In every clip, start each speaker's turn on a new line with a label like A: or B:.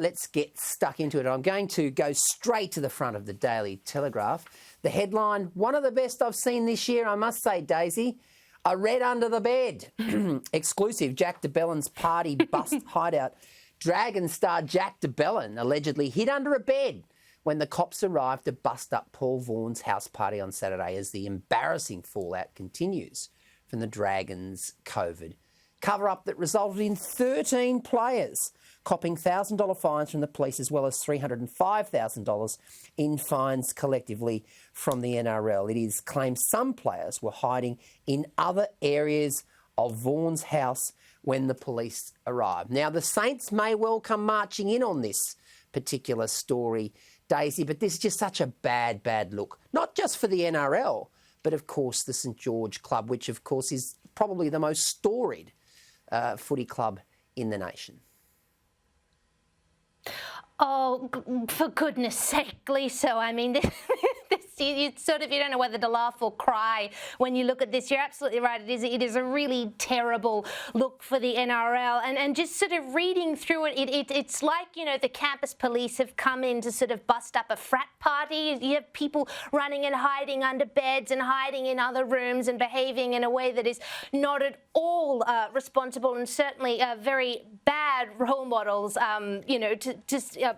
A: let's get stuck into it. I'm going to go straight to the front of the Daily Telegraph. The headline, one of the best I've seen this year, I must say, Daisy. I read under the bed. Exclusive, Jack de Bellin's party bust hideout. Dragon star Jack de Bellin allegedly hid under a bed when the cops arrived to bust up Paul Vaughan's house party on Saturday as the embarrassing fallout continues from the Dragons' COVID cover-up that resulted in 13 players copping $1,000 fines from the police as well as $305,000 in fines collectively from the NRL. It is claimed some players were hiding in other areas of Vaughan's house when the police arrived. Now, the Saints may well come marching in on this particular story, Daisy, but this is just such a bad look, not just for the NRL, but of course the St George club, which of course is probably the most storied footy club in the nation.
B: Oh, for goodness sake, Gleeson. I mean, you don't know whether to laugh or cry when you look at this. You're absolutely right. It is a really terrible look for the NRL. And just sort of reading through it's like, you know, the campus police have come in to sort of bust up a frat party. You have people running and hiding under beds and hiding in other rooms and behaving in a way that is not at all responsible and certainly very bad role models,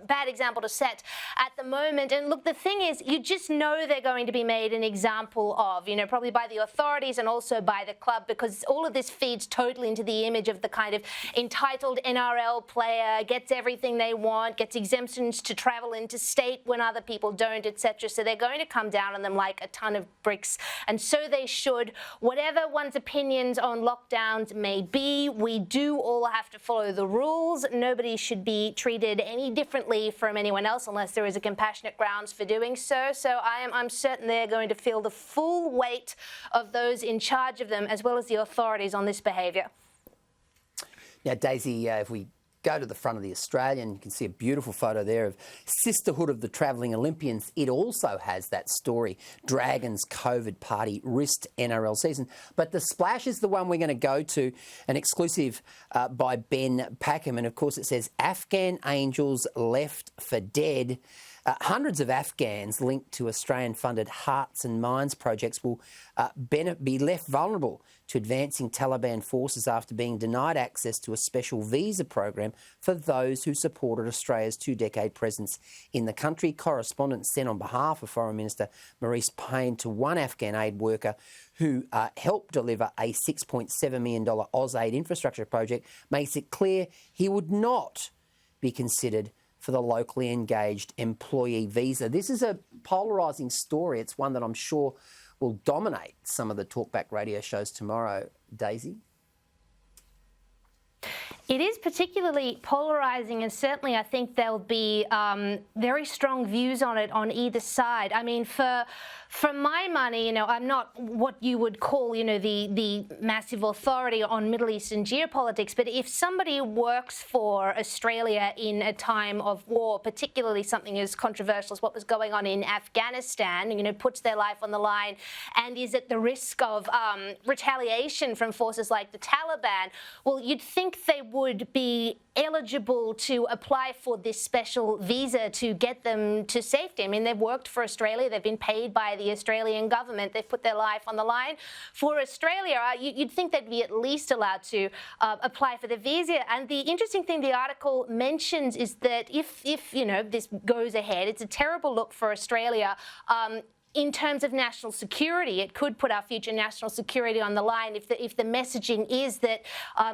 B: bad example to set at the moment. And look, the thing is, you just know they're going to be made an example of, you know, probably by the authorities and also by the club, because all of this feeds totally into the image of the kind of entitled NRL player, gets everything they want, gets exemptions to travel interstate when other people don't, etc. So they're going to come down on them like a ton of bricks. And so they should. Whatever one's opinions on lockdowns may be, we do all have to follow the rules. Nobody should be treated any differently from anyone else unless there is a compassionate grounds for doing so. So I'm certain they're going to feel the full weight of those in charge of them as well as the authorities on this behaviour.
A: Now, Daisy, if we go to the front of the Australian, you can see a beautiful photo there of Sisterhood of the Travelling Olympians. It also has that story, Dragons COVID party risked NRL season. But the splash is the one we're going to go to, an exclusive by Ben Packham. And of course it says, Afghan Angels left for dead. Hundreds of Afghans linked to Australian-funded Hearts and Minds projects will be left vulnerable to advancing Taliban forces after being denied access to a special visa program for those who supported Australia's two-decade presence in the country. Correspondents sent on behalf of Foreign Minister Maurice Payne to one Afghan aid worker who helped deliver a $6.7 million AusAid infrastructure project makes it clear he would not be considered for the locally engaged employee visa. This is a polarising story. It's one that I'm sure will dominate some of the talkback radio shows tomorrow, Daisy.
B: It is particularly polarising, and certainly I think there'll be very strong views on it on either side. I mean, for my money, you know, I'm not what you would call, you know, the massive authority on Middle Eastern geopolitics, but if somebody works for Australia in a time of war, particularly something as controversial as what was going on in Afghanistan, you know, puts their life on the line and is at the risk of retaliation from forces like the Taliban, well, you'd think they would be eligible to apply for this special visa to get them to safety. I mean, they've worked for Australia, they've been paid by the Australian government, they've put their life on the line for Australia. You'd think they'd be at least allowed to apply for the visa. And the interesting thing the article mentions is that if you know, this goes ahead, it's a terrible look for Australia. In terms of national security, it could put our future national security on the line if the messaging is that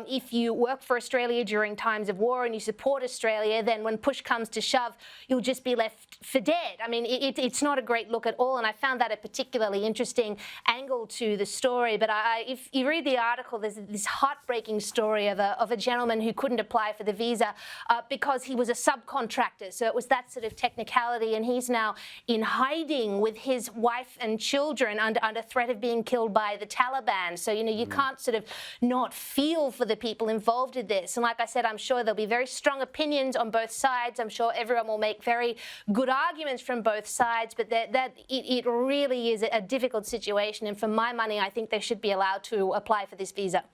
B: if you work for Australia during times of war and you support Australia, then when push comes to shove, you'll just be left for dead. I mean, it's not a great look at all, and I found that a particularly interesting angle to the story. But if you read the article, there's this heartbreaking story of a gentleman who couldn't apply for the visa because he was a subcontractor. So it was that sort of technicality, and he's now in hiding with his wife and children under threat of being killed by the Taliban. So, you know, you can't sort of not feel for the people involved in this. And like I said, I'm sure there'll be very strong opinions on both sides. I'm sure everyone will make very good arguments from both sides, but it really is a difficult situation. And for my money, I think they should be allowed to apply for this visa.